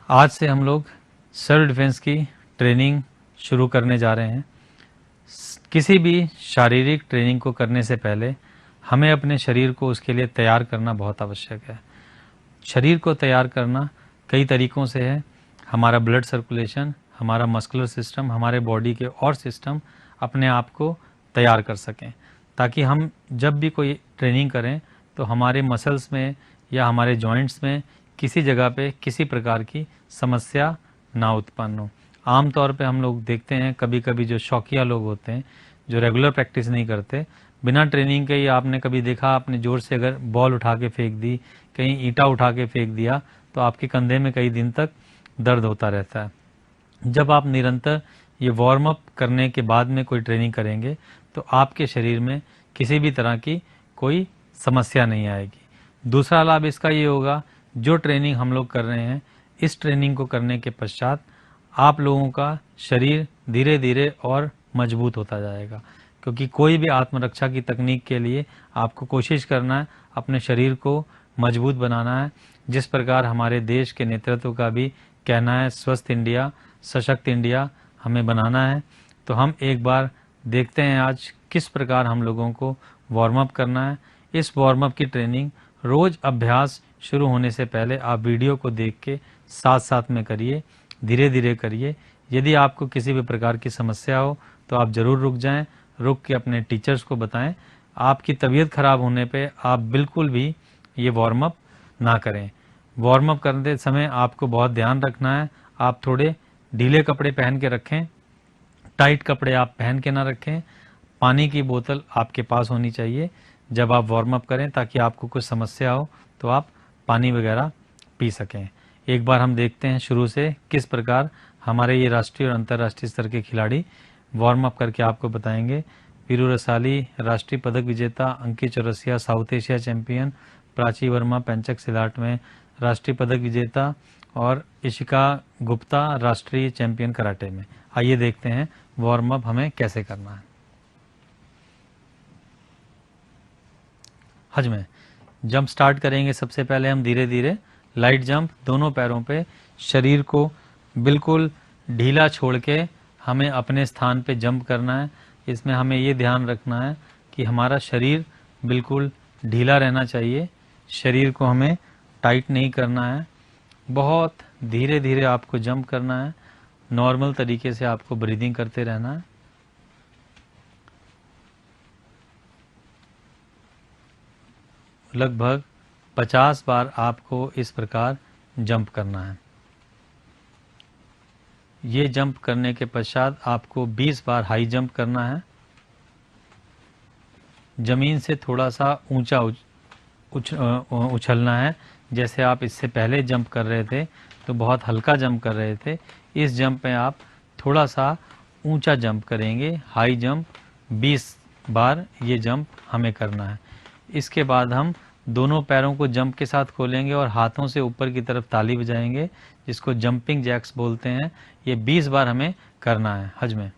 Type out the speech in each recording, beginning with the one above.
आज से हम लोग सेल्फ डिफेंस की ट्रेनिंग शुरू करने जा रहे हैं। किसी भी शारीरिक ट्रेनिंग को करने से पहले हमें अपने शरीर को उसके लिए तैयार करना बहुत आवश्यक है। शरीर को तैयार करना कई तरीक़ों से है। हमारा ब्लड सर्कुलेशन, हमारा मस्कुलर सिस्टम, हमारे बॉडी के और सिस्टम अपने आप को तैयार कर सकें, ताकि हम जब भी कोई ट्रेनिंग करें तो हमारे मसल्स में या हमारे जॉइंट्स में किसी जगह पे किसी प्रकार की समस्या ना उत्पन्न हो। आम तौर पे हम लोग देखते हैं कभी कभी जो शौकिया लोग होते हैं, जो रेगुलर प्रैक्टिस नहीं करते, बिना ट्रेनिंग के ही आपने कभी देखा, आपने ज़ोर से अगर बॉल उठा के फेंक दी, कहीं ईंटा उठा के फेंक दिया, तो आपके कंधे में कई दिन तक दर्द होता रहता है। जब आप निरंतर ये वार्म अप करने के बाद में कोई ट्रेनिंग करेंगे तो आपके शरीर में किसी भी तरह की कोई समस्या नहीं आएगी। दूसरा लाभ इसका ये होगा, जो ट्रेनिंग हम लोग कर रहे हैं, इस ट्रेनिंग को करने के पश्चात आप लोगों का शरीर धीरे धीरे और मजबूत होता जाएगा, क्योंकि कोई भी आत्मरक्षा की तकनीक के लिए आपको कोशिश करना है अपने शरीर को मजबूत बनाना है। जिस प्रकार हमारे देश के नेतृत्व का भी कहना है, स्वस्थ इंडिया सशक्त इंडिया हमें बनाना है। तो हम एक बार देखते हैं आज किस प्रकार हम लोगों को वार्म अप करना है। इस वार्म अप की ट्रेनिंग रोज़ अभ्यास शुरू होने से पहले आप वीडियो को देख के साथ साथ में करिए, धीरे धीरे करिए। यदि आपको किसी भी प्रकार की समस्या हो तो आप ज़रूर रुक जाएं, रुक के अपने टीचर्स को बताएं। आपकी तबीयत खराब होने पे आप बिल्कुल भी ये वार्म अप ना करें। वार्म अप करते समय आपको बहुत ध्यान रखना है, आप थोड़े ढीले कपड़े पहन के रखें, टाइट कपड़े आप पहन के ना रखें। पानी की बोतल आपके पास होनी चाहिए जब आप वार्म अप करें, ताकि आपको कुछ समस्या हो तो आप पानी वगैरह पी सकें। एक बार हम देखते हैं शुरू से किस प्रकार हमारे ये राष्ट्रीय और अंतर्राष्ट्रीय स्तर के खिलाड़ी वार्म अप करके आपको बताएंगे। वीरू रसाली राष्ट्रीय पदक विजेता, Ankit Chaurasia South Asia champion, Prachi Verma pencak silat में राष्ट्रीय पदक विजेता और इशिका गुप्ता राष्ट्रीय चैंपियन कराटे में। आइए देखते हैं वार्म अप हमें कैसे करना है। हज में जंप स्टार्ट करेंगे। सबसे पहले हम धीरे धीरे लाइट जंप, दोनों पैरों पे शरीर को बिल्कुल ढीला छोड़ के हमें अपने स्थान पे जंप करना है। इसमें हमें ये ध्यान रखना है कि हमारा शरीर बिल्कुल ढीला रहना चाहिए, शरीर को हमें टाइट नहीं करना है। बहुत धीरे धीरे आपको जंप करना है, नॉर्मल तरीके से आपको ब्रीदिंग करते रहना है। लगभग 50 बार आपको इस प्रकार जंप करना है। ये जंप करने के पश्चात आपको 20 बार हाई जंप करना है। जमीन से थोड़ा सा ऊंचा उछलना है। जैसे आप इससे पहले जंप कर रहे थे तो बहुत हल्का जंप कर रहे थे, इस जंप में आप थोड़ा सा ऊंचा जंप करेंगे। हाई जंप 20 बार ये जंप हमें करना है। इसके बाद हम दोनों पैरों को जंप के साथ खोलेंगे और हाथों से ऊपर की तरफ ताली बजाएंगे, जिसको जंपिंग जैक्स बोलते हैं। ये 20 बार हमें करना है हज में।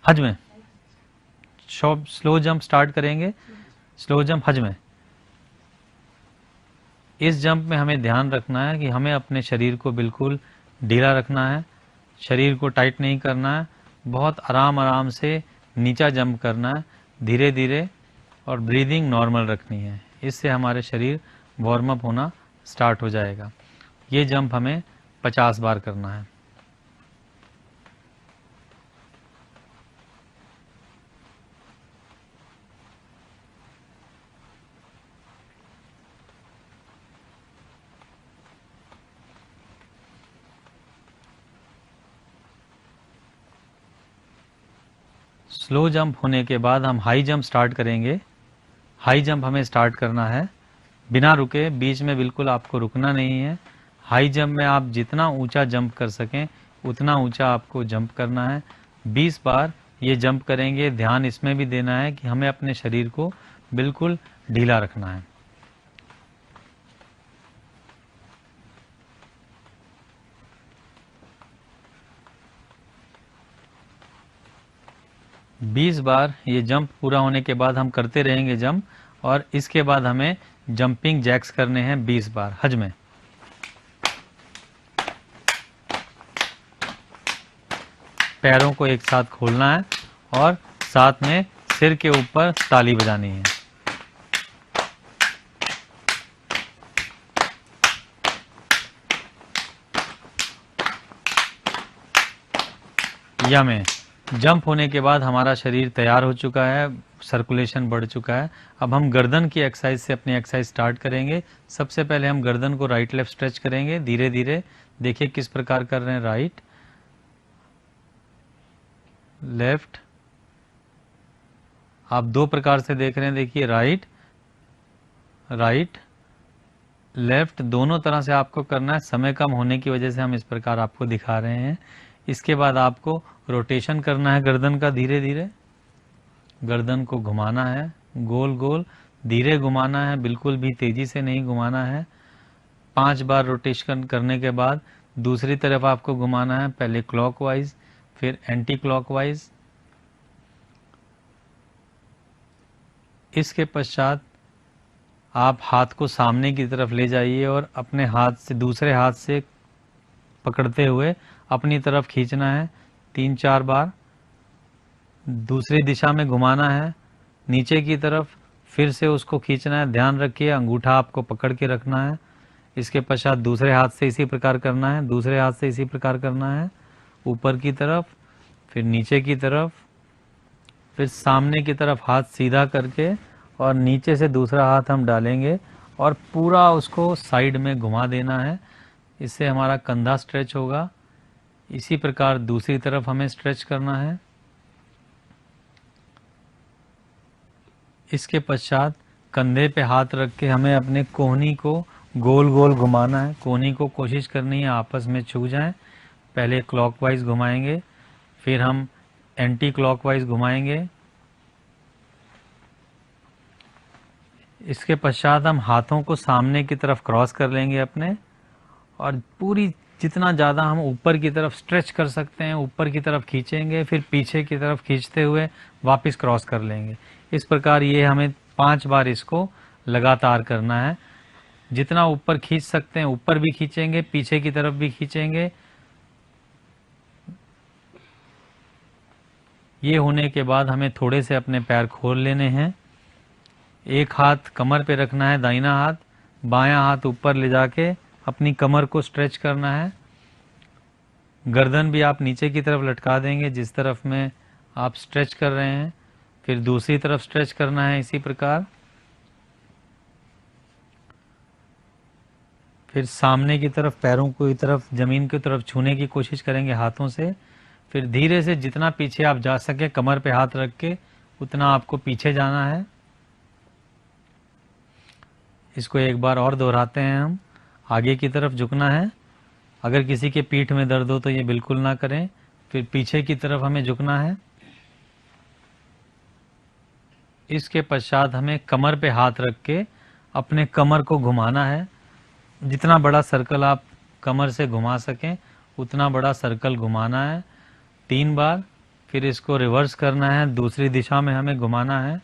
हज में स्लो जंप स्टार्ट करेंगे। स्लो जंप हज में, इस जंप में हमें ध्यान रखना है कि हमें अपने शरीर को बिल्कुल ढीला रखना है, शरीर को टाइट नहीं करना है। बहुत आराम आराम से नीचा जंप करना है, धीरे धीरे, और ब्रीदिंग नॉर्मल रखनी है। इससे हमारे शरीर वार्म अप होना स्टार्ट हो जाएगा। ये जंप हमें 50 बार करना है। स्लो जंप होने के बाद हम हाई जंप स्टार्ट करेंगे। हाई जंप हमें स्टार्ट करना है बिना रुके, बीच में बिल्कुल आपको रुकना नहीं है। हाई जंप में आप जितना ऊंचा जंप कर सकें उतना ऊंचा आपको जंप करना है। 20 बार ये जंप करेंगे। ध्यान इसमें भी देना है कि हमें अपने शरीर को बिल्कुल ढीला रखना है। बीस बार ये जंप पूरा होने के बाद हम करते रहेंगे जंप, और इसके बाद हमें जंपिंग जैक्स करने हैं 20 बार हज में। पैरों को एक साथ खोलना है और साथ में सिर के ऊपर ताली बजानी है। या में जंप होने के बाद हमारा शरीर तैयार हो चुका है, सर्कुलेशन बढ़ चुका है। अब हम गर्दन की एक्सरसाइज से अपनी एक्सरसाइज स्टार्ट करेंगे। सबसे पहले हम गर्दन को राइट लेफ्ट स्ट्रेच करेंगे धीरे धीरे। देखिए किस प्रकार कर रहे हैं, राइट लेफ्ट। आप दो प्रकार से देख रहे हैं, देखिए राइट राइट लेफ्ट, दोनों तरह से आपको करना है। समय कम होने की वजह से हम इस प्रकार आपको दिखा रहे हैं। इसके बाद आपको रोटेशन करना है गर्दन का, धीरे धीरे गर्दन को घुमाना है, गोल गोल धीरे घुमाना है, बिल्कुल भी तेजी से नहीं घुमाना है। 5 बार रोटेशन करने के बाद दूसरी तरफ आपको घुमाना है, पहले क्लॉकवाइज फिर एंटी क्लॉकवाइज। इसके पश्चात आप हाथ को सामने की तरफ ले जाइए और अपने हाथ से दूसरे हाथ से पकड़ते हुए अपनी तरफ खींचना है 3-4 बार। दूसरी दिशा में घुमाना है नीचे की तरफ, फिर से उसको खींचना है। ध्यान रखिए अंगूठा आपको पकड़ के रखना है। इसके पश्चात दूसरे हाथ से इसी प्रकार करना है, दूसरे हाथ से इसी प्रकार करना है, ऊपर की तरफ फिर नीचे की तरफ, फिर सामने की तरफ हाथ सीधा करके और नीचे से दूसरा हाथ हम डालेंगे और पूरा उसको साइड में घुमा देना है। इससे हमारा कंधा स्ट्रेच होगा। इसी प्रकार दूसरी तरफ हमें स्ट्रेच करना है। इसके पश्चात कंधे पे हाथ रख के हमें अपने कोहनी को गोल गोल घुमाना है। कोहनी को कोशिश करनी है आपस में छू जाएं। पहले क्लॉकवाइज घुमाएंगे, फिर हम एंटी क्लॉकवाइज घुमाएंगे। इसके पश्चात हम हाथों को सामने की तरफ क्रॉस कर लेंगे अपने, और पूरी जितना ज़्यादा हम ऊपर की तरफ स्ट्रेच कर सकते हैं ऊपर की तरफ खींचेंगे, फिर पीछे की तरफ खींचते हुए वापस क्रॉस कर लेंगे। इस प्रकार ये हमें 5 बार इसको लगातार करना है। जितना ऊपर खींच सकते हैं ऊपर भी खींचेंगे, पीछे की तरफ भी खींचेंगे। ये होने के बाद हमें थोड़े से अपने पैर खोल लेने हैं। एक हाथ कमर पे रखना है, दाहिना हाथ, बायां हाथ ऊपर ले जाके अपनी कमर को स्ट्रेच करना है। गर्दन भी आप नीचे की तरफ लटका देंगे जिस तरफ में आप स्ट्रेच कर रहे हैं, फिर दूसरी तरफ स्ट्रेच करना है इसी प्रकार। फिर सामने की तरफ पैरों को तरफ जमीन की तरफ छूने की कोशिश करेंगे हाथों से। फिर धीरे से जितना पीछे आप जा सके कमर पे हाथ रख के उतना आपको पीछे जाना है। इसको एक बार और दोहराते हैं हम। आगे की तरफ झुकना है। अगर किसी के पीठ में दर्द हो तो ये बिल्कुल ना करें। फिर पीछे की तरफ हमें झुकना है। इसके पश्चात हमें कमर पे हाथ रख के अपने कमर को घुमाना है। जितना बड़ा सर्कल आप कमर से घुमा सकें उतना बड़ा सर्कल घुमाना है 3 बार। फिर इसको रिवर्स करना है, दूसरी दिशा में हमें घुमाना है।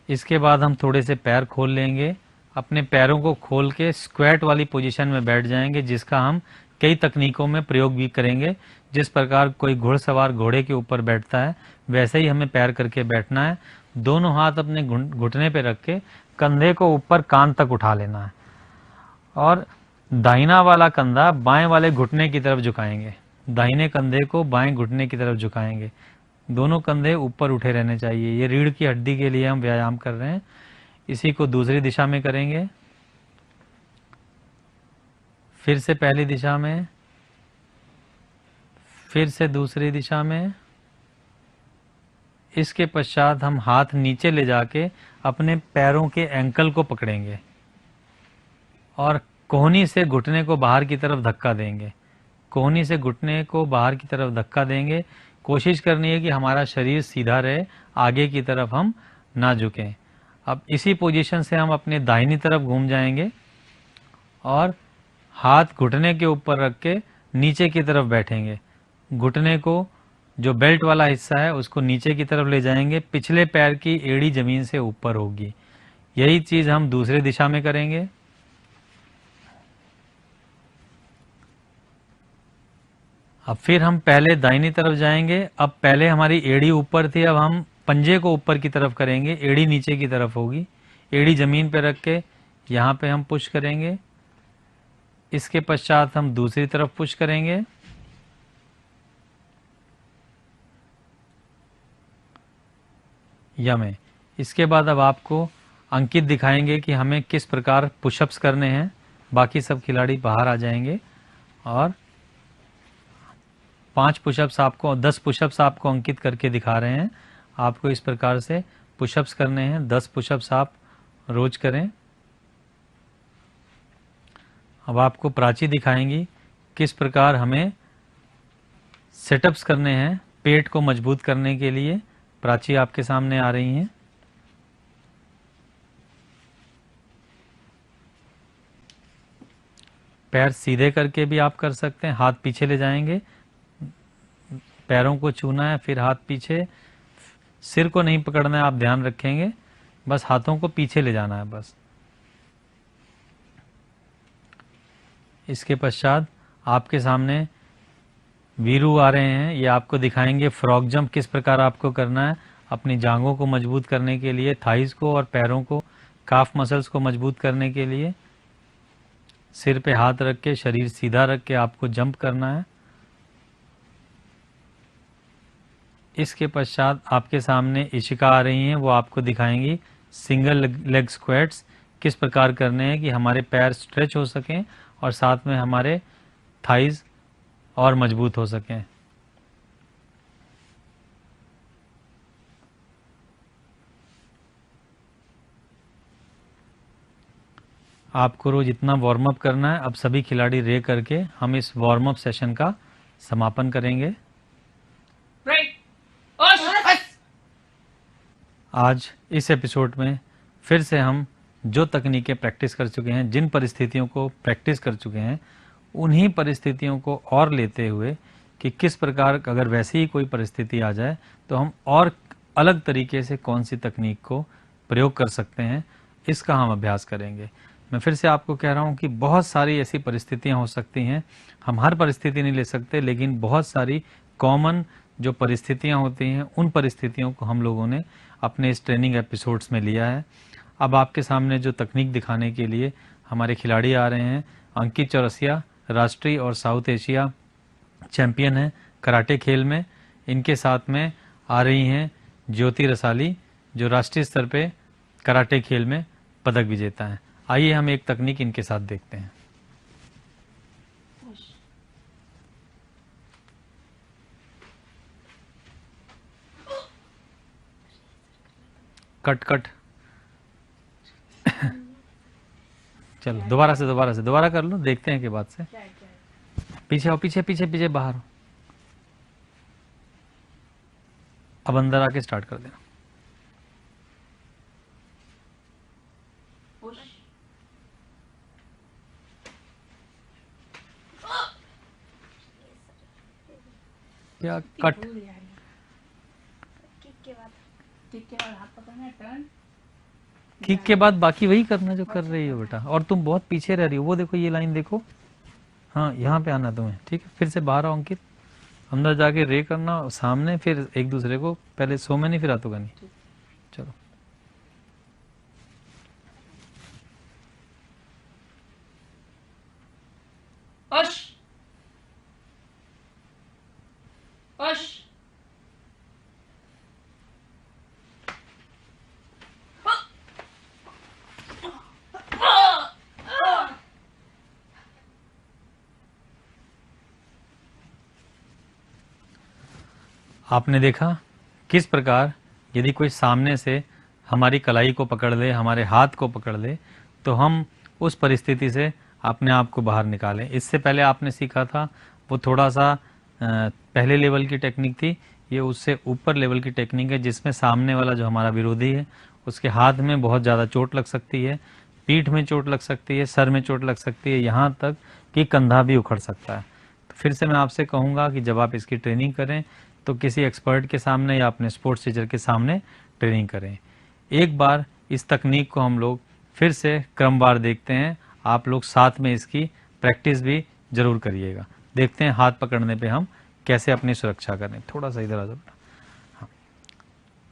इसके बाद हम थोड़े से पैर खोल लेंगे। अपने पैरों को खोल के स्क्वैट वाली पोजीशन में बैठ जाएंगे, जिसका हम कई तकनीकों में प्रयोग भी करेंगे। जिस प्रकार कोई घुड़सवार घोड़े के ऊपर बैठता है वैसे ही हमें पैर करके बैठना है। दोनों हाथ अपने घुटने पे रख के कंधे को ऊपर कान तक उठा लेना है और दाहिना वाला कंधा बाएं वाले घुटने की तरफ झुकाएंगे। दाहिने कंधे को बाएं घुटने की तरफ झुकाएंगे। दोनों कंधे ऊपर उठे रहने चाहिए। ये रीढ़ की हड्डी के लिए हम व्यायाम कर रहे हैं। इसी को दूसरी दिशा में करेंगे। फिर से पहली दिशा में, फिर से दूसरी दिशा में। इसके पश्चात हम हाथ नीचे ले जाके अपने पैरों के एंकल को पकड़ेंगे और कोहनी से घुटने को बाहर की तरफ धक्का देंगे। कोहनी से घुटने को बाहर की तरफ धक्का देंगे। कोशिश करनी है कि हमारा शरीर सीधा रहे, आगे की तरफ हम ना झुकें। अब इसी पोजीशन से हम अपने दाहिनी तरफ घूम जाएंगे और हाथ घुटने के ऊपर रख के नीचे की तरफ बैठेंगे। घुटने को जो बेल्ट वाला हिस्सा है उसको नीचे की तरफ ले जाएंगे, पिछले पैर की एड़ी जमीन से ऊपर होगी। यही चीज हम दूसरे दिशा में करेंगे। अब फिर हम पहले दाहिनी तरफ जाएंगे। अब पहले हमारी एड़ी ऊपर थी, अब हम पंजे को ऊपर की तरफ करेंगे, एड़ी नीचे की तरफ होगी। एड़ी जमीन पे रख के यहाँ पे हम पुश करेंगे। इसके पश्चात हम दूसरी तरफ पुश करेंगे। यम। इसके बाद अब आपको अंकित दिखाएंगे कि हमें किस प्रकार पुशअप्स करने हैं। बाकी सब खिलाड़ी बाहर आ जाएंगे और 5 पुशअप्स आपको 10 पुशअप्स आपको अंकित करके दिखा रहे हैं। आपको इस प्रकार से पुशअप्स करने हैं। 10 पुशअप्स आप रोज करें। अब आपको प्राची दिखाएंगी किस प्रकार हमें सेटअप्स करने हैं पेट को मजबूत करने के लिए। प्राची आपके सामने आ रही हैं। पैर सीधे करके भी आप कर सकते हैं, हाथ पीछे ले जाएंगे, पैरों को छूना है, फिर हाथ पीछे, सिर को नहीं पकड़ना है, आप ध्यान रखेंगे, बस हाथों को पीछे ले जाना है बस। इसके पश्चात आपके सामने वीरू आ रहे हैं। ये आपको दिखाएंगे फ्रॉग जंप किस प्रकार आपको करना है अपनी जांघों को मजबूत करने के लिए, थाइस को और पैरों को, काफ मसल्स को मजबूत करने के लिए। सिर पे हाथ रख के, शरीर सीधा रख के आपको जंप करना है। इसके पश्चात आपके सामने इशिका आ रही हैं, वो आपको दिखाएंगी सिंगल लेग स्क्वाट्स किस प्रकार करने हैं कि हमारे पैर स्ट्रेच हो सकें और साथ में हमारे थाइज और मजबूत हो सकें। आपको रोज इतना वार्म अप करना है। अब सभी खिलाड़ी रे करके हम इस वार्म अप सेशन का समापन करेंगे। आज इस एपिसोड में फिर से हम जो तकनीकें प्रैक्टिस कर चुके हैं, जिन परिस्थितियों को प्रैक्टिस कर चुके हैं, उन्हीं परिस्थितियों को और लेते हुए कि किस प्रकार अगर वैसी ही कोई परिस्थिति आ जाए तो हम और अलग तरीके से कौन सी तकनीक को प्रयोग कर सकते हैं, इसका हम अभ्यास करेंगे। मैं फिर से आपको कह रहा हूं कि बहुत सारी ऐसी परिस्थितियां हो सकती हैं, हम हर परिस्थिति नहीं ले सकते, लेकिन बहुत सारी कॉमन जो परिस्थितियां होती हैं उन परिस्थितियों को हम लोगों ने अपने इस ट्रेनिंग एपिसोड्स में लिया है। अब आपके सामने जो तकनीक दिखाने के लिए हमारे खिलाड़ी आ रहे हैं, अंकित चौरसिया राष्ट्रीय और साउथ एशिया चैंपियन हैं कराटे खेल में। इनके साथ में आ रही हैं ज्योति रसाली जो राष्ट्रीय स्तर पे कराटे खेल में पदक विजेता हैं। आइए हम एक तकनीक इनके साथ देखते हैं। कट कट चलो दोबारा कर लो, देखते हैं के बाद से। पीछे आओ, पीछे पीछे पीछे बाहर हो। अब अंदर आके स्टार्ट कर देना। क्या कट किक के बाद बाकी वही करना जो कर रही हो बेटा, और तुम बहुत पीछे रह रही हो। वो देखो, ये लाइन देखो, हाँ यहाँ पे आना तुम्हें, ठीक है। फिर से बाहर आओ अंकित, अंदर जाके रे करना सामने, फिर एक दूसरे को पहले सो में नहीं, फिर हाथों का नहीं। चलो आपने देखा किस प्रकार यदि कोई सामने से हमारी कलाई को पकड़ ले, हमारे हाथ को पकड़ ले, तो हम उस परिस्थिति से अपने आप को बाहर निकालें। इससे पहले आपने सीखा था वो थोड़ा सा पहले लेवल की टेक्निक थी। ये उससे ऊपर लेवल की टेक्निक है जिसमें सामने वाला जो हमारा विरोधी है उसके हाथ में बहुत ज़्यादा चोट लग सकती है, पीठ में चोट लग सकती है, सर में चोट लग सकती है, यहाँ तक कि कंधा भी उखड़ सकता है। तो फिर से मैं आपसे कहूँगा कि जब आप इसकी ट्रेनिंग करें तो किसी एक्सपर्ट के सामने या अपने स्पोर्ट्स टीचर के सामने ट्रेनिंग करें। एक बार इस तकनीक को हम लोग फिर से क्रमवार देखते हैं, आप लोग साथ में इसकी प्रैक्टिस भी जरूर करिएगा। देखते हैं हाथ पकड़ने पे हम कैसे अपनी सुरक्षा करें। थोड़ा सा इधर आ जाओ बेटा।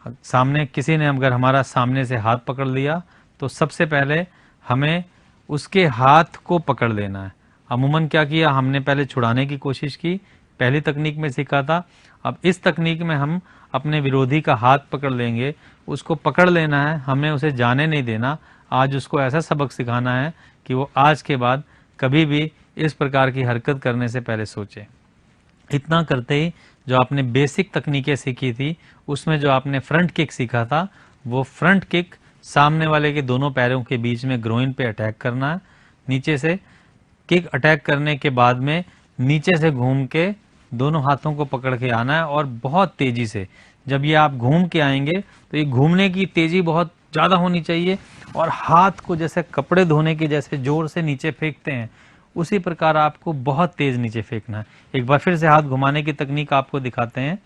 हाँ, सामने किसी ने अगर हमारा सामने से हाथ पकड़ लिया तो सबसे पहले हमें उसके हाथ को पकड़ लेना है। अमूमन क्या किया, हमने पहले छुड़ाने की कोशिश की, पहली तकनीक में सीखा था। अब इस तकनीक में हम अपने विरोधी का हाथ पकड़ लेंगे, उसको पकड़ लेना है, हमें उसे जाने नहीं देना। आज उसको ऐसा सबक सिखाना है कि वो आज के बाद कभी भी इस प्रकार की हरकत करने से पहले सोचे। इतना करते ही जो आपने बेसिक तकनीकें सीखी थी उसमें जो आपने फ्रंट किक सीखा था, वो फ्रंट किक सामने वाले के दोनों पैरों के बीच में ग्रोइन पे अटैक करना है। नीचे से किक अटैक करने के बाद में नीचे से घूम के दोनों हाथों को पकड़ के आना है और बहुत तेजी से। जब ये आप घूम के आएंगे तो ये घूमने की तेजी बहुत ज़्यादा होनी चाहिए और हाथ को जैसे कपड़े धोने के जैसे जोर से नीचे फेंकते हैं उसी प्रकार आपको बहुत तेज नीचे फेंकना है। एक बार फिर से हाथ घुमाने की तकनीक आपको दिखाते हैं।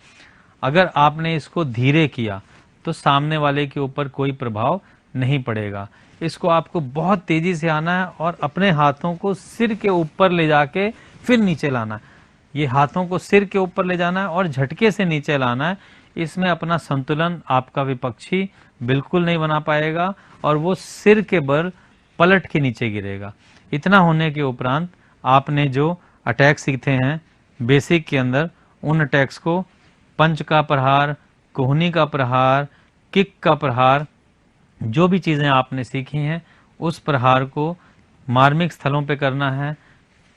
अगर आपने इसको धीरे किया तो सामने वाले के ऊपर कोई प्रभाव नहीं पड़ेगा। इसको आपको बहुत तेजी से आना है और अपने हाथों को सिर के ऊपर ले जाके फिर नीचे लाना है। ये हाथों को सिर के ऊपर ले जाना है और झटके से नीचे लाना है। इसमें अपना संतुलन आपका विपक्षी बिल्कुल नहीं बना पाएगा और वो सिर के बल पलट के नीचे गिरेगा। इतना होने के उपरांत आपने जो अटैक सीखे हैं बेसिक के अंदर, उन अटैक्स को पंच का प्रहार, कोहनी का प्रहार, किक का प्रहार, जो भी चीज़ें आपने सीखी हैं उस प्रहार को मार्मिक स्थलों पे करना है,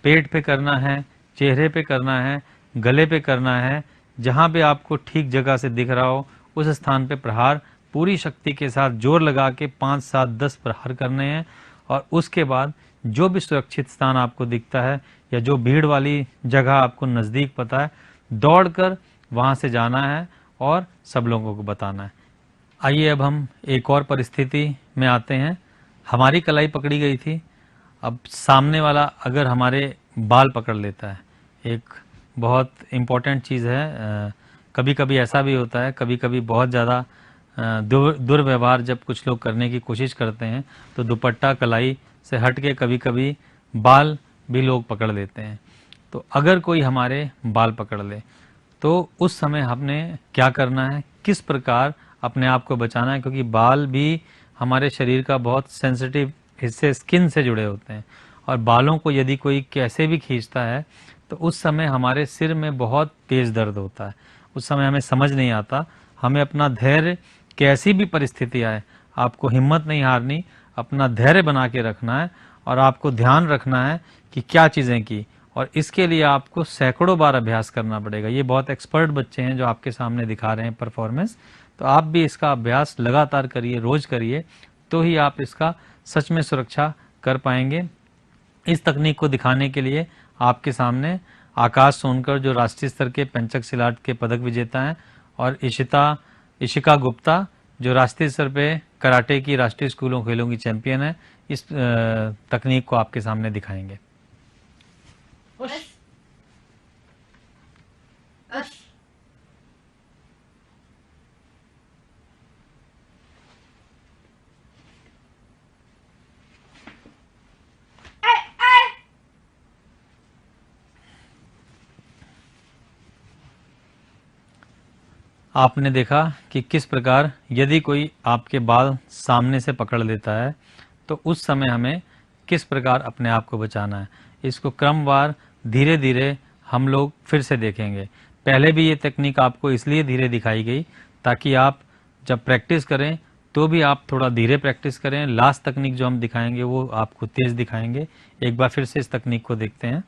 पेट पे करना है, चेहरे पे करना है, गले पे करना है। जहाँ पे आपको ठीक जगह से दिख रहा हो उस स्थान पे प्रहार पूरी शक्ति के साथ जोर लगा के 5, 7, 10 प्रहार करने हैं। और उसके बाद जो भी सुरक्षित स्थान आपको दिखता है या जो भीड़ वाली जगह आपको नज़दीक पता है, दौड़कर वहाँ से जाना है और सब लोगों को बताना है। आइए अब हम एक और परिस्थिति में आते हैं। हमारी कलाई पकड़ी गई थी, अब सामने वाला अगर हमारे बाल पकड़ लेता है, एक बहुत इम्पोर्टेंट चीज़ है। कभी कभी ऐसा भी होता है, कभी कभी बहुत ज़्यादा दुर्व्यवहार जब कुछ लोग करने की कोशिश करते हैं तो दुपट्टा कलाई से हट के कभी कभी बाल भी लोग पकड़ लेते हैं। तो अगर कोई हमारे बाल पकड़ ले तो उस समय हमने क्या करना है, किस प्रकार अपने आप को बचाना है, क्योंकि बाल भी हमारे शरीर का बहुत सेंसिटिव हिस्से स्किन से जुड़े होते हैं और बालों को यदि कोई कैसे भी खींचता है तो उस समय हमारे सिर में बहुत तेज दर्द होता है। उस समय हमें समझ नहीं आता। हमें अपना धैर्य, कैसी भी परिस्थिति आए आपको हिम्मत नहीं हारनी, अपना धैर्य बना के रखना है और आपको ध्यान रखना है कि क्या चीज़ें की, और इसके लिए आपको सैकड़ों बार अभ्यास करना पड़ेगा। ये बहुत एक्सपर्ट बच्चे हैं जो आपके सामने दिखा रहे हैं परफॉर्मेंस, तो आप भी इसका अभ्यास लगातार करिए, रोज करिए, तो ही आप इसका सच में सुरक्षा कर पाएंगे। इस तकनीक को दिखाने के लिए आपके सामने आकाश सोनकर जो राष्ट्रीय स्तर के पेंचक सिलाट के पदक विजेता हैं और इशिका गुप्ता जो राष्ट्रीय स्तर पे कराटे की राष्ट्रीय स्कूलों खेलों की चैंपियन है, इस तकनीक को आपके सामने दिखाएंगे। आपने देखा कि किस प्रकार यदि कोई आपके बाल सामने से पकड़ लेता है तो उस समय हमें किस प्रकार अपने आप को बचाना है। इसको क्रमवार धीरे धीरे हम लोग फिर से देखेंगे। पहले भी ये तकनीक आपको इसलिए धीरे दिखाई गई ताकि आप जब प्रैक्टिस करें तो भी आप थोड़ा धीरे प्रैक्टिस करें। लास्ट तकनीक जो हम दिखाएंगे वो आपको तेज दिखाएंगे। एक बार फिर से इस तकनीक को देखते हैं।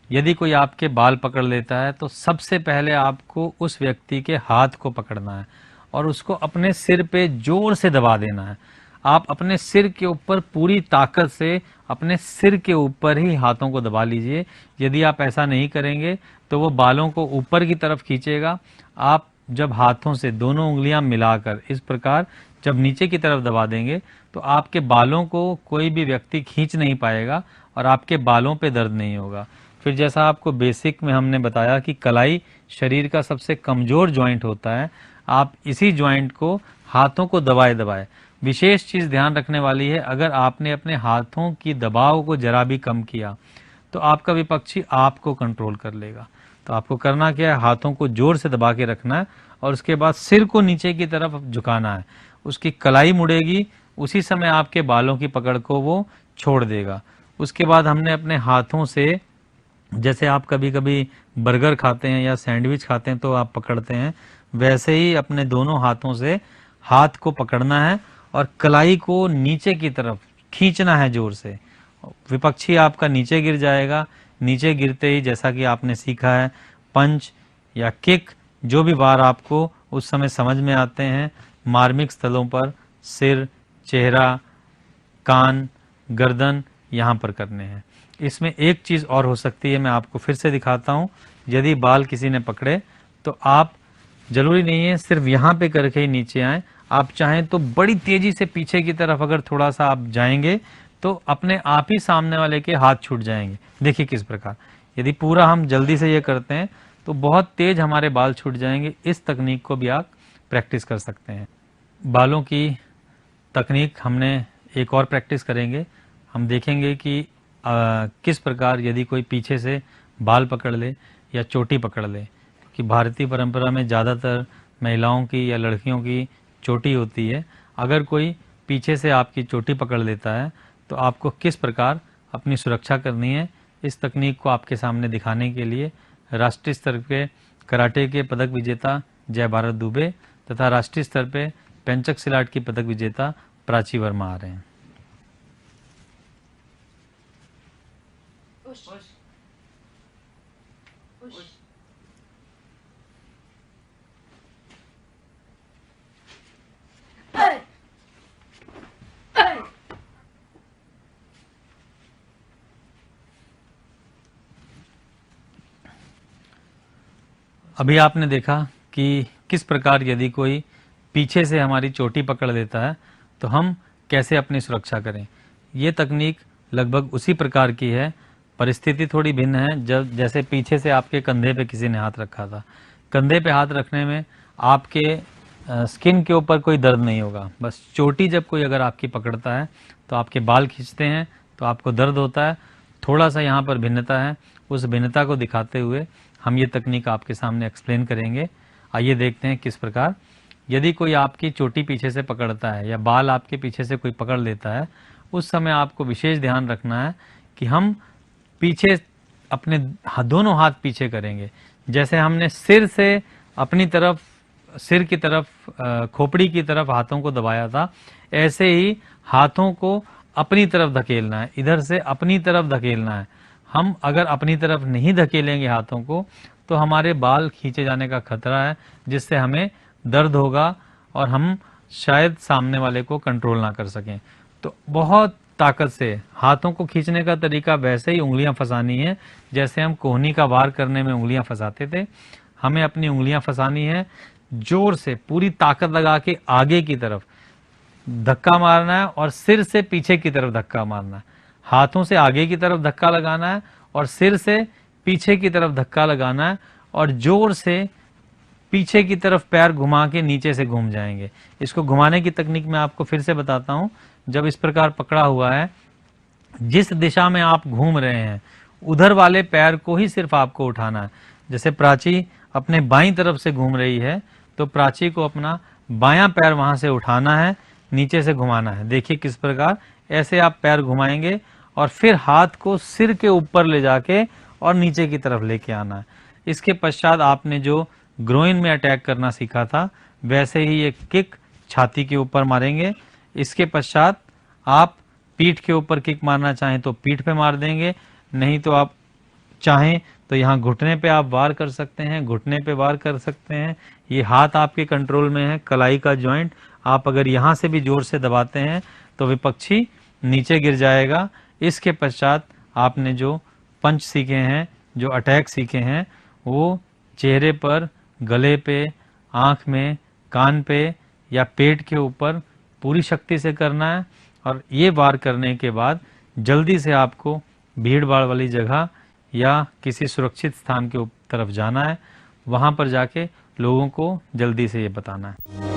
यदि कोई आपके बाल पकड़ लेता है तो सबसे पहले आपको उस व्यक्ति के हाथ को पकड़ना है और उसको अपने सिर पे जोर से दबा देना है। आप अपने सिर के ऊपर पूरी ताकत से अपने सिर के ऊपर ही हाथों को दबा लीजिए। यदि आप ऐसा नहीं करेंगे तो वो बालों को ऊपर की तरफ खींचेगा। आप जब हाथों से दोनों उंगलियां मिलाकर इस प्रकार जब नीचे की तरफ दबा देंगे तो आपके बालों को कोई भी व्यक्ति खींच नहीं पाएगा और आपके बालों पे दर्द नहीं होगा। फिर जैसा आपको बेसिक में हमने बताया कि कलाई शरीर का सबसे कमजोर जॉइंट होता है, आप इसी जॉइंट को हाथों को दबाए दबाए, विशेष चीज ध्यान रखने वाली है, अगर आपने अपने हाथों की दबाव को जरा भी कम किया तो आपका विपक्षी आपको कंट्रोल कर लेगा। तो आपको करना क्या है, हाथों को जोर से दबा के रखना है और उसके बाद सिर को नीचे की तरफ झुकाना है। उसकी कलाई मुड़ेगी, उसी समय आपके बालों की पकड़ को वो छोड़ देगा। उसके बाद हमने अपने हाथों से, जैसे आप कभी कभी बर्गर खाते हैं या सैंडविच खाते हैं तो आप पकड़ते हैं, वैसे ही अपने दोनों हाथों से हाथ को पकड़ना है और कलाई को नीचे की तरफ खींचना है जोर से। विपक्षी आपका नीचे गिर जाएगा। नीचे गिरते ही जैसा कि आपने सीखा है, पंच या किक जो भी वार आपको उस समय समझ में आते हैं, मार्मिक स्थलों पर सिर, चेहरा, कान, गर्दन यहाँ पर करने हैं। इसमें एक चीज और हो सकती है, मैं आपको फिर से दिखाता हूँ। यदि बाल किसी ने पकड़े तो आप, जरूरी नहीं है सिर्फ यहाँ पे करके ही नीचे आए, आप चाहें तो बड़ी तेजी से पीछे की तरफ अगर थोड़ा सा आप जाएंगे तो अपने आप ही सामने वाले के हाथ छूट जाएंगे। देखिए किस प्रकार, यदि पूरा हम जल्दी से ये करते हैं तो बहुत तेज हमारे बाल छूट जाएंगे। इस तकनीक को भी आप प्रैक्टिस कर सकते हैं। बालों की तकनीक हमने एक और प्रैक्टिस करेंगे। हम देखेंगे कि किस प्रकार यदि कोई पीछे से बाल पकड़ ले या चोटी पकड़ ले, कि भारतीय परंपरा में ज़्यादातर महिलाओं की या लड़कियों की चोटी होती है। अगर कोई पीछे से आपकी चोटी पकड़ लेता है तो आपको किस प्रकार अपनी सुरक्षा करनी है, इस तकनीक को आपके सामने दिखाने के लिए राष्ट्रीय स्तर के कराटे के पदक विजेता जय भारत दुबे तथा राष्ट्रीय स्तर पे पेंचक सिलाट की पदक विजेता प्राची वर्मा आ रहे हैं। अभी आपने देखा कि किस प्रकार यदि कोई पीछे से हमारी चोटी पकड़ लेता है तो हम कैसे अपनी सुरक्षा करें। ये तकनीक लगभग उसी प्रकार की है, परिस्थिति थोड़ी भिन्न है। जब जैसे पीछे से आपके कंधे पे किसी ने हाथ रखा था, कंधे पे हाथ रखने में आपके स्किन के ऊपर कोई दर्द नहीं होगा, बस चोटी जब कोई अगर आपकी पकड़ता है तो आपके बाल खींचते हैं तो आपको दर्द होता है। थोड़ा सा यहाँ पर भिन्नता है, उस भिन्नता को दिखाते हुए हम ये तकनीक आपके सामने एक्सप्लेन करेंगे। आइए देखते हैं किस प्रकार। यदि कोई आपकी चोटी पीछे से पकड़ता है या बाल आपके पीछे से कोई पकड़ लेता है, उस समय आपको विशेष ध्यान रखना है कि हम पीछे अपने दोनों हाथ पीछे करेंगे। जैसे हमने सिर से अपनी तरफ, सिर की तरफ, खोपड़ी की तरफ हाथों को दबाया था, ऐसे ही हाथों को अपनी तरफ धकेलना है, इधर से अपनी तरफ धकेलना है। हम अगर अपनी तरफ नहीं धकेलेंगे हाथों को तो हमारे बाल खींचे जाने का खतरा है, जिससे हमें दर्द होगा और हम शायद सामने वाले को कंट्रोल ना कर सकें। तो बहुत ताकत से हाथों को खींचने का तरीका वैसे ही उंगलियां फंसानी है जैसे हम कोहनी का वार करने में उंगलियां फंसाते थे। हमें अपनी उंगलियां फंसानी है, जोर से पूरी ताकत लगा के आगे की तरफ धक्का मारना है और सिर से पीछे की तरफ धक्का मारना है। हाथों से आगे की तरफ धक्का लगाना है और सिर से पीछे की तरफ धक्का लगाना है और जोर से पीछे की तरफ पैर घुमा के नीचे से घूम जाएंगे। इसको घुमाने की तकनीक मैं आपको फिर से बताता हूं। जब इस प्रकार पकड़ा हुआ है, जिस दिशा में आप घूम रहे हैं उधर वाले पैर को ही सिर्फ आपको उठाना है। जैसे प्राची अपने बाईं तरफ से घूम रही है तो प्राची को अपना बायां पैर वहां से उठाना है, नीचे से घुमाना है। देखिए किस प्रकार, ऐसे आप पैर घुमाएंगे और फिर हाथ को सिर के ऊपर ले जाके और नीचे की तरफ लेके आना है। इसके पश्चात आपने जो ग्रोइन में अटैक करना सीखा था वैसे ही ये किक छाती के ऊपर मारेंगे। इसके पश्चात आप पीठ के ऊपर किक मारना चाहें तो पीठ पे मार देंगे, नहीं तो आप चाहें तो तो यहाँ घुटने पे आप वार कर सकते हैं, घुटने पे वार कर सकते हैं। ये हाथ आपके कंट्रोल में है, कलाई का जॉइंट, आप अगर यहाँ से भी जोर से दबाते हैं तो विपक्षी नीचे गिर जाएगा। इसके पश्चात आपने जो पंच सीखे हैं, जो अटैक सीखे हैं, वो चेहरे पर, गले पे, आँख में, कान पे या पेट के ऊपर पूरी शक्ति से करना है। और ये वार करने के बाद जल्दी से आपको भीड़ भाड़ वाली जगह या किसी सुरक्षित स्थान के तरफ जाना है, वहाँ पर जाके लोगों को जल्दी से ये बताना है।